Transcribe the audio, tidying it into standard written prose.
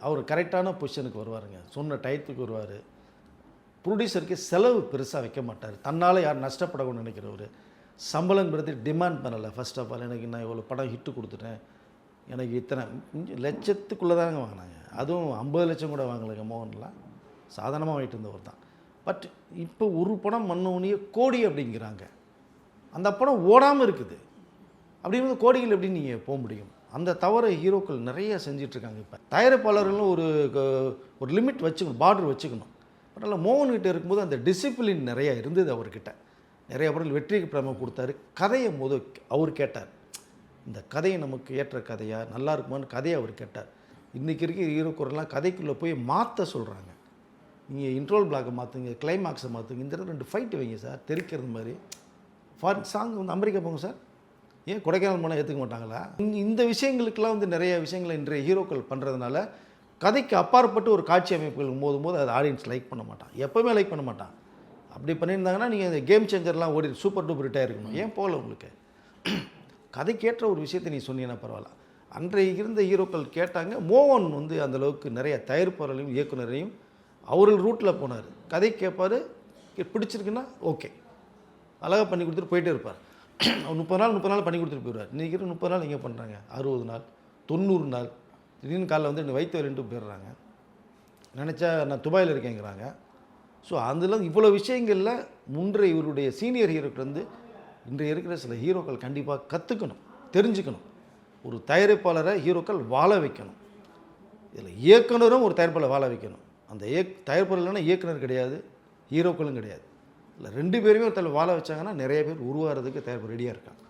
அவர் கரெக்டான பொசிஷனுக்கு வருவாருங்க. சொன்ன டயத்துக்கு வருவார். ப்ரொடியூசருக்கு செலவு பெருசாக வைக்க மாட்டார். தன்னால் யார் நஷ்டப்படணும்னு நினைக்கிறவர். சம்பளங்கிறது டிமாண்ட் பண்ணலை. ஃபர்ஸ்ட் ஆஃப் ஆல் எனக்கு நான் இவ்வளோ படம் ஹிட்டு கொடுத்துட்டேன், எனக்கு இத்தனை லட்சத்துக்குள்ளே தாங்க வாங்கினாங்க. அதுவும் 50 லட்சம் கூட வாங்கலைங்க. மோகன்லாம் சாதாரணமாக வாங்கிட்டு இருந்தவர் தான். பட் இப்போ ஒரு படம் மன்னோனியே கோடி அப்படிங்கிறாங்க. அந்த படம் ஓடாமல் இருக்குது. அப்படிங்கும்போது கோடிகள் எப்படி நீங்கள் போக முடியும்? அந்த தவறை ஹீரோக்கள் நிறைய செஞ்சிட்ருக்காங்க. இப்போ தயாரிப்பாளர்களும் ஒரு லிமிட் வச்சுக்கணும், பார்டர் வச்சுக்கணும். பட் அதில் மோகன்கிட்ட இருக்கும்போது அந்த டிசிப்ளின் நிறையா இருந்தது அவர்கிட்ட. நிறைய படங்கள் வெற்றிக்கு பிரம கொடுத்தாரு. கதையை அவர் கேட்டார். இந்த கதையை நமக்கு ஏற்ற கதையா, நல்லா இருக்குமான்னு கதையை அவர் கேட்டார். இன்றைக்கி இருக்கிற ஹீரோக்குறெல்லாம் கதைக்குள்ளே போய் மாற்ற சொல்கிறாங்க. நீங்கள் இன்ட்ரோல் பிளாக்கை மாற்றுங்க, கிளைமாக்ஸை மாற்றுங்க, இந்த இடத்துல 2 ஃபைட்டு வைங்க சார், தெரிக்கிறது மாதிரி. ஃபாரின் சாங் வந்து அமெரிக்கா போங்க சார், ஏன் கொடைக்கானல் போனால் ஏற்றுக்க மாட்டாங்களா? இந்த விஷயங்களுக்கெல்லாம் வந்து நிறைய விஷயங்களை இன்றைய ஹீரோக்கள் பண்ணுறதுனால கதைக்கு அப்பாற்பட்டு ஒரு காட்சி அமைப்புகள் போது அது ஆடியன்ஸ் லைக் பண்ண மாட்டான். எப்போவுமே லைக் பண்ண மாட்டான். அப்படி பண்ணியிருந்தாங்கன்னா நீங்கள் இந்த கேம் சேஞ்சர்லாம் ஓடி சூப்பர் டூப்பர் ஹிட்டாக இருக்கணும். ஏன் போகல உங்களுக்கு? கதைக்கேற்ற ஒரு விஷயத்தை நீ சொன்னீங்கன்னா பரவாயில்ல. அன்றைய இருந்த ஹீரோக்கள் கேட்டாங்க. மோகன் வந்து அந்தளவுக்கு நிறைய தயாரிப்பாளரையும் இயக்குனரையும் அவர்கள் ரூட்டில் போனார். கதை கேட்பார், பிடிச்சிருக்குன்னா ஓகே, அழகாக பண்ணி கொடுத்துட்டு போயிட்டே இருப்பார். 30 நாள் பண்ணி கொடுத்துட்டு போயிடுவார். இன்றைக்கி 30 நாள் இங்கே பண்ணுறாங்க, 60 நாள் 90 நாள். திடீர்னு காலையில் வந்து எனக்கு வயிற்று வலின்ட்டு போயிடுறாங்க. நினச்சா நான் துபாயில் இருக்கேங்கிறாங்க. ஸோ அதில் இவ்வளோ விஷயங்களில் முன்றைய இவருடைய சீனியர் ஹீரோக்கள் வந்து இன்றைய இருக்கிற சில ஹீரோக்கள் கண்டிப்பாக கற்றுக்கணும், தெரிஞ்சுக்கணும். ஒரு தயாரிப்பாளரை ஹீரோக்கள் வாழ வைக்கணும். இதில் இயக்குனரும் ஒரு தயாரிப்பாளரை வாழ வைக்கணும். அந்த தயாரிப்பாளர் இல்லைன்னா இயக்குனர் கிடையாது, ஹீரோக்களும் கிடையாது. இல்லை 2 பேருமே ஒருத்தர் வாழ வச்சாங்கன்னா நிறைய பேர் உருவாகிறதுக்கு தயாரிப்பு ரெடியாக இருக்காங்க.